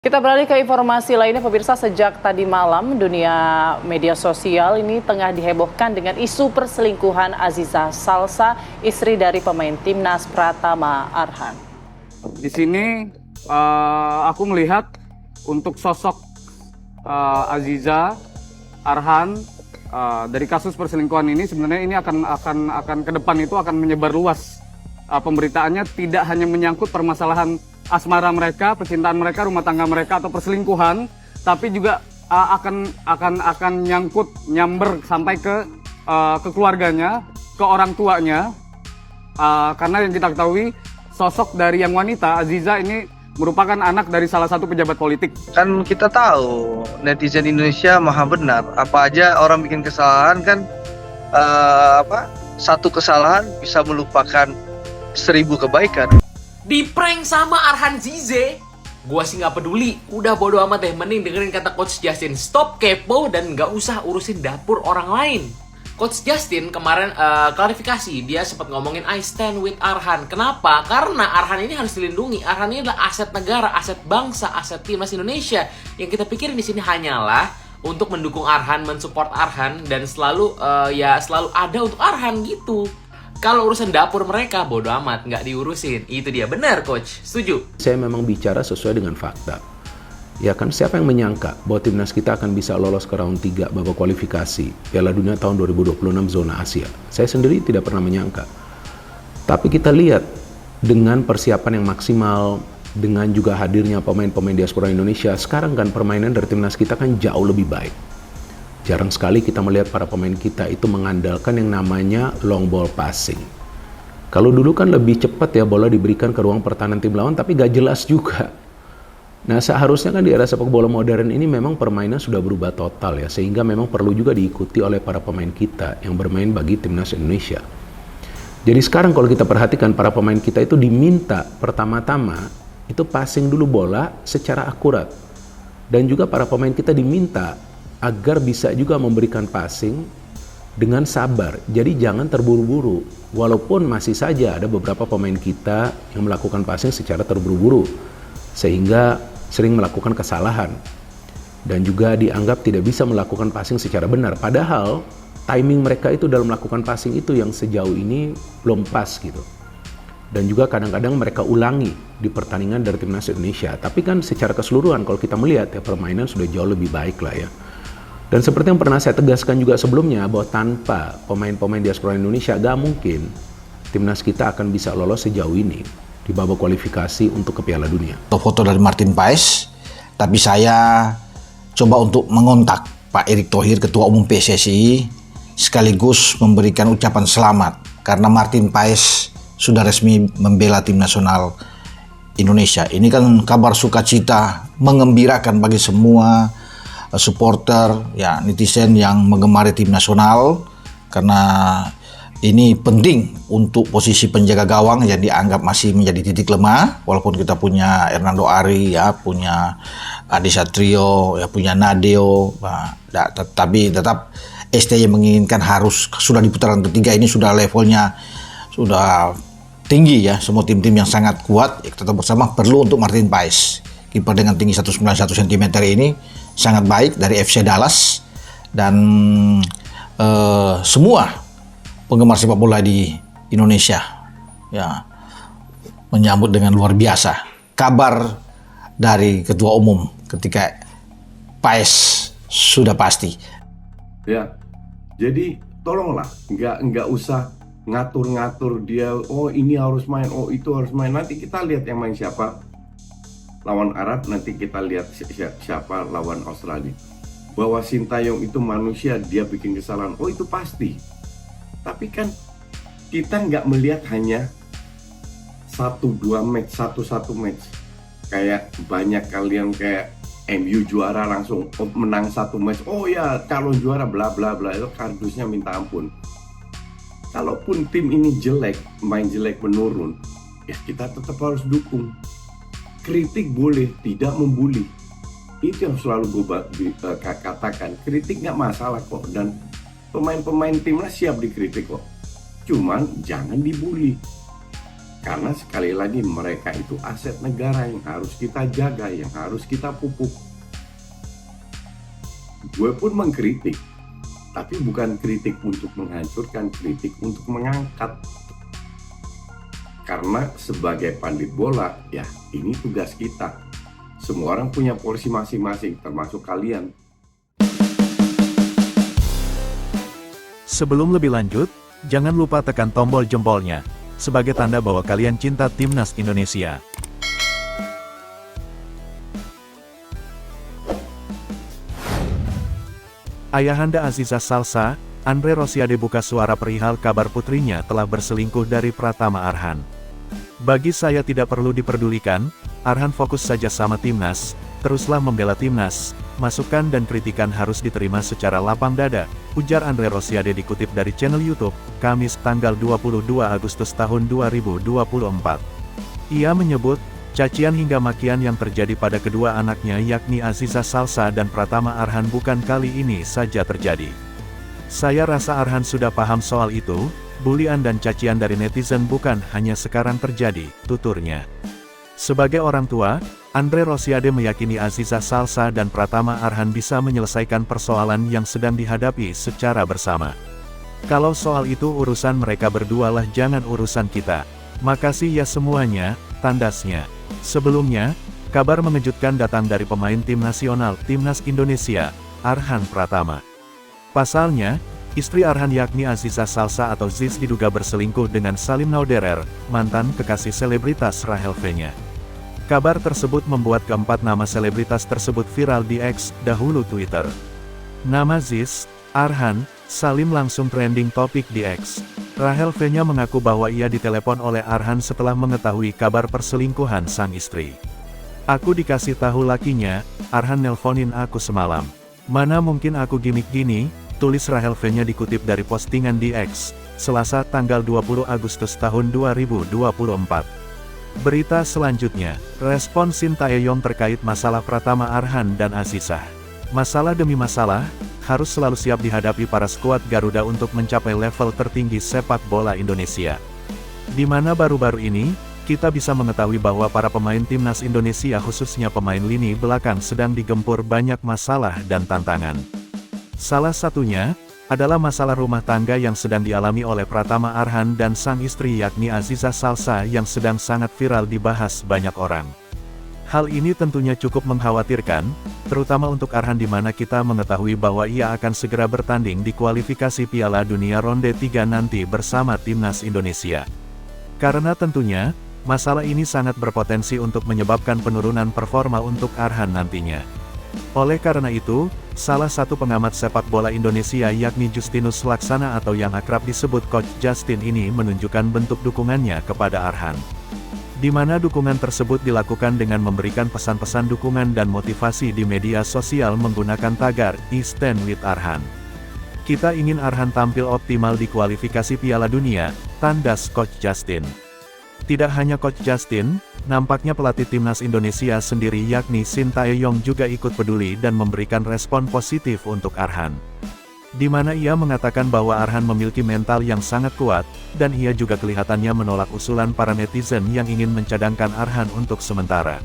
Kita beralih ke informasi lainnya, pemirsa. Sejak tadi malam, dunia media sosial ini tengah dihebohkan dengan isu perselingkuhan Aziza Salsa, istri dari pemain timnas Pratama Arhan. Di sini aku melihat untuk sosok Aziza Arhan dari kasus perselingkuhan ini sebenarnya ini akan ke depan itu akan menyebar luas pemberitaannya, tidak hanya menyangkut permasalahan asmara mereka, percintaan mereka, rumah tangga mereka atau perselingkuhan, tapi juga akan nyamber sampai ke keluarganya, ke orang tuanya, karena yang kita ketahui sosok dari yang wanita Aziza ini merupakan anak dari salah satu pejabat politik. Kan kita tahu netizen Indonesia maha benar, apa aja orang bikin kesalahan kan, satu kesalahan bisa melupakan 1000 kebaikan. Di prank sama Arhan Zize, gua sih nggak peduli, udah bodo amat deh, mending dengerin kata Coach Justin, stop kepo dan nggak usah urusin dapur orang lain. Coach Justin kemarin klarifikasi, dia sempat ngomongin I stand with Arhan. Kenapa? Karena Arhan ini harus dilindungi. Arhan ini adalah aset negara, aset bangsa, aset timnas Indonesia. Yang kita pikirin di sini hanyalah untuk mendukung Arhan, mensupport Arhan, dan selalu selalu ada untuk Arhan gitu. Kalau urusan dapur mereka, bodo amat, nggak diurusin. Itu dia, benar Coach, setuju? Saya memang bicara sesuai dengan fakta. Ya kan, siapa yang menyangka bahwa timnas kita akan bisa lolos ke round 3 babak kualifikasi Piala Dunia tahun 2026 zona Asia. Saya sendiri tidak pernah menyangka. Tapi kita lihat dengan persiapan yang maksimal, dengan juga hadirnya pemain-pemain diaspora Indonesia, sekarang kan permainan dari timnas kita kan jauh lebih baik. Jarang sekali kita melihat para pemain kita itu mengandalkan yang namanya long ball passing. Kalau dulu kan lebih cepat ya bola diberikan ke ruang pertahanan tim lawan, tapi gak jelas juga. Nah, seharusnya kan di era sepak bola modern ini memang permainan sudah berubah total ya, sehingga memang perlu juga diikuti oleh para pemain kita yang bermain bagi timnas Indonesia. Jadi sekarang kalau kita perhatikan, para pemain kita itu diminta pertama-tama itu passing dulu bola secara akurat. Dan juga para pemain kita diminta agar bisa juga memberikan passing dengan sabar. Jadi jangan terburu-buru. Walaupun masih saja ada beberapa pemain kita yang melakukan passing secara terburu-buru, sehingga sering melakukan kesalahan. Dan juga dianggap tidak bisa melakukan passing secara benar. Padahal timing mereka itu dalam melakukan passing itu yang sejauh ini belum pas gitu. Dan juga kadang-kadang mereka ulangi di pertandingan dari timnas Indonesia. Tapi kan secara keseluruhan kalau kita melihat ya, permainan sudah jauh lebih baik lah ya. Dan seperti yang pernah saya tegaskan juga sebelumnya, bahwa tanpa pemain-pemain diaspora Indonesia gak mungkin timnas kita akan bisa lolos sejauh ini di babak kualifikasi untuk ke Piala Dunia. Foto dari Martin Paes, tapi saya coba untuk mengontak Pak Erick Thohir, Ketua Umum PSSI, sekaligus memberikan ucapan selamat karena Martin Paes sudah resmi membela tim nasional Indonesia. Ini kan kabar sukacita, mengembirakan bagi semua supporter, ya netizen yang menggemari tim nasional, karena ini penting untuk posisi penjaga gawang yang dianggap masih menjadi titik lemah. Walaupun kita punya Hernando Ari, ya punya Adi Satrio, ya punya Nadeo, tapi tetap STY menginginkan harus sudah di putaran ketiga ini sudah levelnya sudah tinggi ya, semua tim-tim yang sangat kuat ya, tetap bersama perlu untuk Martin Paes, kiper dengan tinggi 191 cm ini sangat baik dari FC Dallas, dan semua penggemar sepak bola di Indonesia ya menyambut dengan luar biasa kabar dari Ketua Umum ketika Paes sudah pasti. Ya, jadi tolonglah nggak usah ngatur-ngatur dia, oh ini harus main, oh itu harus main. Nanti kita lihat yang main siapa lawan Arab, nanti kita lihat siapa lawan Australia. Bahwa Sintayong itu manusia, dia bikin kesalahan, oh itu pasti. Tapi kan kita nggak melihat hanya 1-2 match, 1-1 match. Kayak banyak kalian kayak MU juara langsung menang 1 match, oh ya calon juara bla bla bla, itu kardusnya minta ampun. Kalaupun tim ini jelek, main jelek, menurun, ya kita tetap harus dukung. Kritik boleh, tidak membuli. Itu yang selalu gue katakan. Kritik nggak masalah kok, dan pemain-pemain timnas siap dikritik kok. Cuman jangan dibully. Karena sekali lagi mereka itu aset negara yang harus kita jaga, yang harus kita pupuk. Gue pun mengkritik, tapi bukan kritik untuk menghancurkan, kritik untuk mengangkat. Karena sebagai pandit bola, ya ini tugas kita. Semua orang punya porsi masing-masing, termasuk kalian. Sebelum lebih lanjut, jangan lupa tekan tombol jempolnya, sebagai tanda bahwa kalian cinta Timnas Indonesia. Ayahanda Aziza Salsa, Andre Rosiade buka suara perihal kabar putrinya telah berselingkuh dari Pratama Arhan. Bagi saya tidak perlu diperdulikan, Arhan fokus saja sama Timnas, teruslah membela Timnas, masukan dan kritikan harus diterima secara lapang dada, ujar Andre Rosiade dikutip dari channel YouTube, Kamis tanggal 22 Agustus tahun 2024. Ia menyebut, cacian hingga makian yang terjadi pada kedua anaknya yakni Aziza Salsa dan Pratama Arhan bukan kali ini saja terjadi. Saya rasa Arhan sudah paham soal itu, bulian dan cacian dari netizen bukan hanya sekarang terjadi, tuturnya. Sebagai orang tua, Andre Rosiade meyakini Aziza Salsa dan Pratama Arhan bisa menyelesaikan persoalan yang sedang dihadapi secara bersama. Kalau soal itu urusan mereka berdualah, jangan urusan kita. Makasih ya semuanya, tandasnya. Sebelumnya, kabar mengejutkan datang dari pemain tim nasional Timnas Indonesia, Arhan Pratama. Pasalnya, istri Arhan yakni Aziza Salsa atau Ziz diduga berselingkuh dengan Salim Nauderer, mantan kekasih selebritas Rahel V-nya. Kabar tersebut membuat keempat nama selebritas tersebut viral di X, dahulu Twitter. Nama Ziz, Arhan, Salim langsung trending topik di X. Rahel V-nya mengaku bahwa ia ditelepon oleh Arhan setelah mengetahui kabar perselingkuhan sang istri. Aku dikasih tahu lakinya, Arhan nelponin aku semalam. Mana mungkin aku gimmick gini, tulis Rahel V-nya dikutip dari postingan di X, Selasa tanggal 20 Agustus tahun 2024. Berita selanjutnya, respon Shin Tae-yong terkait masalah Pratama Arhan dan Azizah. Masalah demi masalah, harus selalu siap dihadapi para skuad Garuda untuk mencapai level tertinggi sepak bola Indonesia. Di mana baru-baru ini, kita bisa mengetahui bahwa para pemain Timnas Indonesia khususnya pemain lini belakang sedang digempur banyak masalah dan tantangan. Salah satunya, adalah masalah rumah tangga yang sedang dialami oleh Pratama Arhan dan sang istri yakni Aziza Salsa yang sedang sangat viral dibahas banyak orang. Hal ini tentunya cukup mengkhawatirkan, terutama untuk Arhan di mana kita mengetahui bahwa ia akan segera bertanding di kualifikasi Piala Dunia Ronde 3 nanti bersama Timnas Indonesia. Karena tentunya, masalah ini sangat berpotensi untuk menyebabkan penurunan performa untuk Arhan nantinya. Oleh karena itu, salah satu pengamat sepak bola Indonesia yakni Justinus Laksana atau yang akrab disebut Coach Justin ini menunjukkan bentuk dukungannya kepada Arhan. Di mana dukungan tersebut dilakukan dengan memberikan pesan-pesan dukungan dan motivasi di media sosial menggunakan tagar, I stand with Arhan. Kita ingin Arhan tampil optimal di kualifikasi Piala Dunia, tandas Coach Justin. Tidak hanya Coach Justin, nampaknya pelatih Timnas Indonesia sendiri yakni Shin Tae-yong juga ikut peduli dan memberikan respon positif untuk Arhan. Di mana ia mengatakan bahwa Arhan memiliki mental yang sangat kuat, dan ia juga kelihatannya menolak usulan para netizen yang ingin mencadangkan Arhan untuk sementara.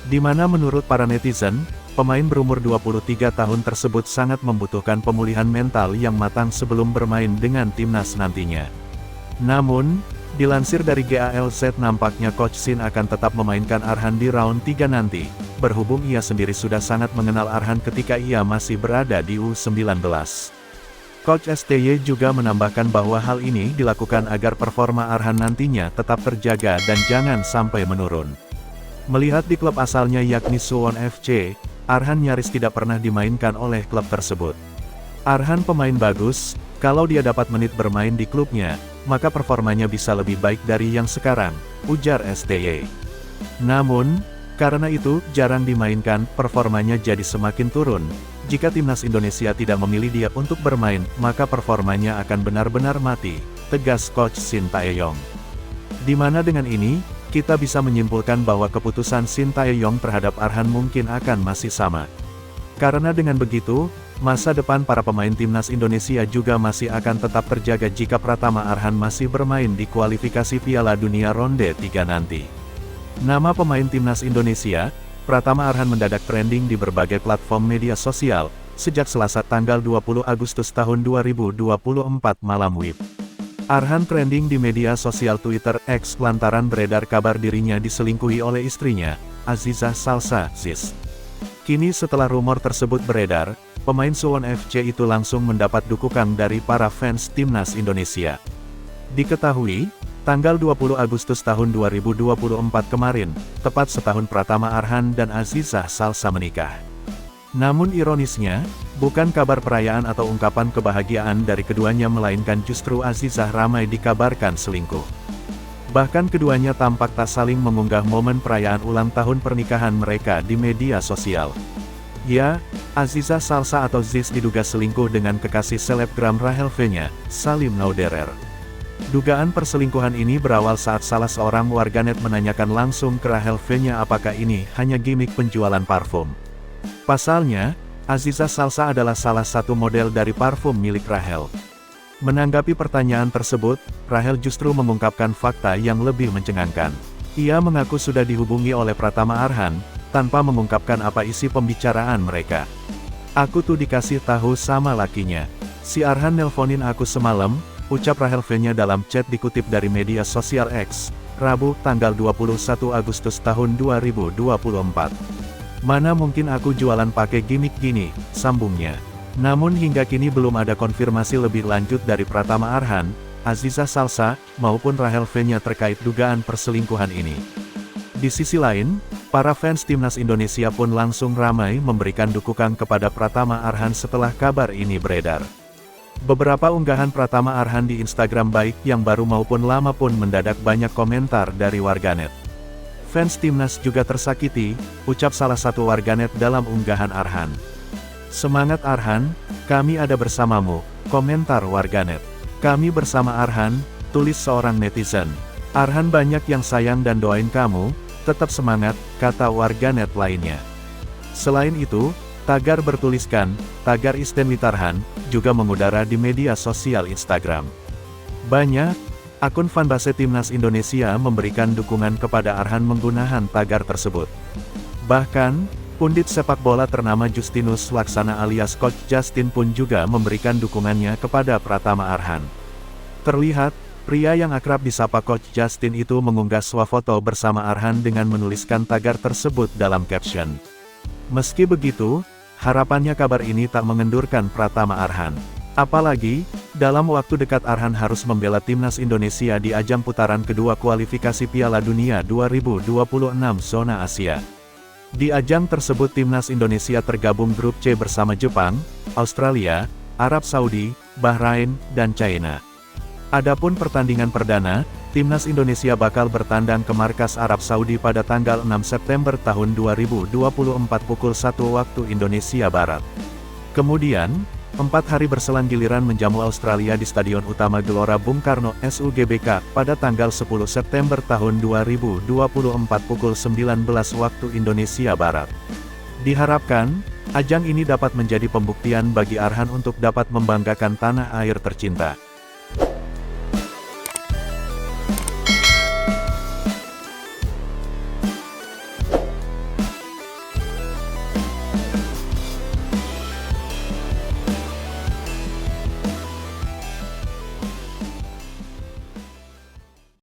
Di mana menurut para netizen, pemain berumur 23 tahun tersebut sangat membutuhkan pemulihan mental yang matang sebelum bermain dengan Timnas nantinya. Namun, dilansir dari GALZ nampaknya Coach Shin akan tetap memainkan Arhan di round 3 nanti, berhubung ia sendiri sudah sangat mengenal Arhan ketika ia masih berada di U19. Coach STY juga menambahkan bahwa hal ini dilakukan agar performa Arhan nantinya tetap terjaga dan jangan sampai menurun. Melihat di klub asalnya yakni Suwon FC, Arhan nyaris tidak pernah dimainkan oleh klub tersebut. Arhan pemain bagus, kalau dia dapat menit bermain di klubnya, maka performanya bisa lebih baik dari yang sekarang, ujar STY. Namun, karena itu jarang dimainkan, performanya jadi semakin turun. Jika Timnas Indonesia tidak memilih dia untuk bermain, maka performanya akan benar-benar mati, tegas Coach Shin Tae-yong. Di mana dengan ini, kita bisa menyimpulkan bahwa keputusan Shin Tae-yong terhadap Arhan mungkin akan masih sama. Karena dengan begitu, masa depan para pemain timnas Indonesia juga masih akan tetap terjaga jika Pratama Arhan masih bermain di kualifikasi Piala Dunia Ronde 3 nanti. Nama pemain timnas Indonesia, Pratama Arhan mendadak trending di berbagai platform media sosial, sejak Selasa tanggal 20 Agustus tahun 2024 malam WIB. Arhan trending di media sosial Twitter X lantaran beredar kabar dirinya diselingkuhi oleh istrinya, Aziza Salsa, Ziz. Kini setelah rumor tersebut beredar, pemain Suwon FC itu langsung mendapat dukungan dari para fans timnas Indonesia. Diketahui, tanggal 20 Agustus tahun 2024 kemarin, tepat setahun Pratama Arhan dan Aziza Salsa menikah. Namun ironisnya, bukan kabar perayaan atau ungkapan kebahagiaan dari keduanya melainkan justru Azizah ramai dikabarkan selingkuh. Bahkan keduanya tampak tak saling mengunggah momen perayaan ulang tahun pernikahan mereka di media sosial. Ya, Aziza Salsa atau Ziz diduga selingkuh dengan kekasih selebgram Rahel V-nya, Salim Nauderer. Dugaan perselingkuhan ini berawal saat salah seorang warganet menanyakan langsung ke Rahel V-nya apakah ini hanya gimmick penjualan parfum. Pasalnya, Aziza Salsa adalah salah satu model dari parfum milik Rahel. Menanggapi pertanyaan tersebut, Rahel justru mengungkapkan fakta yang lebih mencengangkan. Ia mengaku sudah dihubungi oleh Pratama Arhan, tanpa mengungkapkan apa isi pembicaraan mereka. "Aku tuh dikasih tahu sama lakinya. Si Arhan nelponin aku semalam," ucap Rahel V-nya dalam chat dikutip dari media sosial X, Rabu, tanggal 21 Agustus tahun 2024. "Mana mungkin aku jualan pakai gimmick gini," sambungnya. Namun hingga kini belum ada konfirmasi lebih lanjut dari Pratama Arhan, Aziza Salsa, maupun Rahel V-nya terkait dugaan perselingkuhan ini. Di sisi lain, para fans timnas Indonesia pun langsung ramai memberikan dukungan kepada Pratama Arhan setelah kabar ini beredar. Beberapa unggahan Pratama Arhan di Instagram baik yang baru maupun lama pun mendadak banyak komentar dari warganet. "Fans timnas juga tersakiti," ucap salah satu warganet dalam unggahan Arhan. "Semangat Arhan, kami ada bersamamu," komentar warganet. "Kami bersama Arhan," tulis seorang netizen. "Arhan banyak yang sayang dan doain kamu, tetap semangat," kata warganet lainnya. Selain itu, tagar bertuliskan, "Tagar Isten Witarhan," juga mengudara di media sosial Instagram. Banyak akun fanbase timnas Indonesia memberikan dukungan kepada Arhan menggunakan tagar tersebut. Bahkan, pundit sepak bola ternama Justinus Laksana alias Coach Justin pun juga memberikan dukungannya kepada Pratama Arhan. Terlihat, pria yang akrab disapa Coach Justin itu mengunggah swafoto bersama Arhan dengan menuliskan tagar tersebut dalam caption. Meski begitu, harapannya kabar ini tak mengendurkan Pratama Arhan. Apalagi, dalam waktu dekat Arhan harus membela timnas Indonesia di ajang putaran kedua kualifikasi Piala Dunia 2026 zona Asia. Di ajang tersebut timnas Indonesia tergabung grup C bersama Jepang, Australia, Arab Saudi, Bahrain, dan China. Adapun pertandingan perdana, timnas Indonesia bakal bertandang ke markas Arab Saudi pada tanggal 6 September tahun 2024 pukul 1 waktu Indonesia Barat. Kemudian, 4 hari berselang giliran menjamu Australia di Stadion Utama Gelora Bung Karno SUGBK pada tanggal 10 September tahun 2024 pukul 19 waktu Indonesia Barat. Diharapkan, ajang ini dapat menjadi pembuktian bagi Arhan untuk dapat membanggakan tanah air tercinta.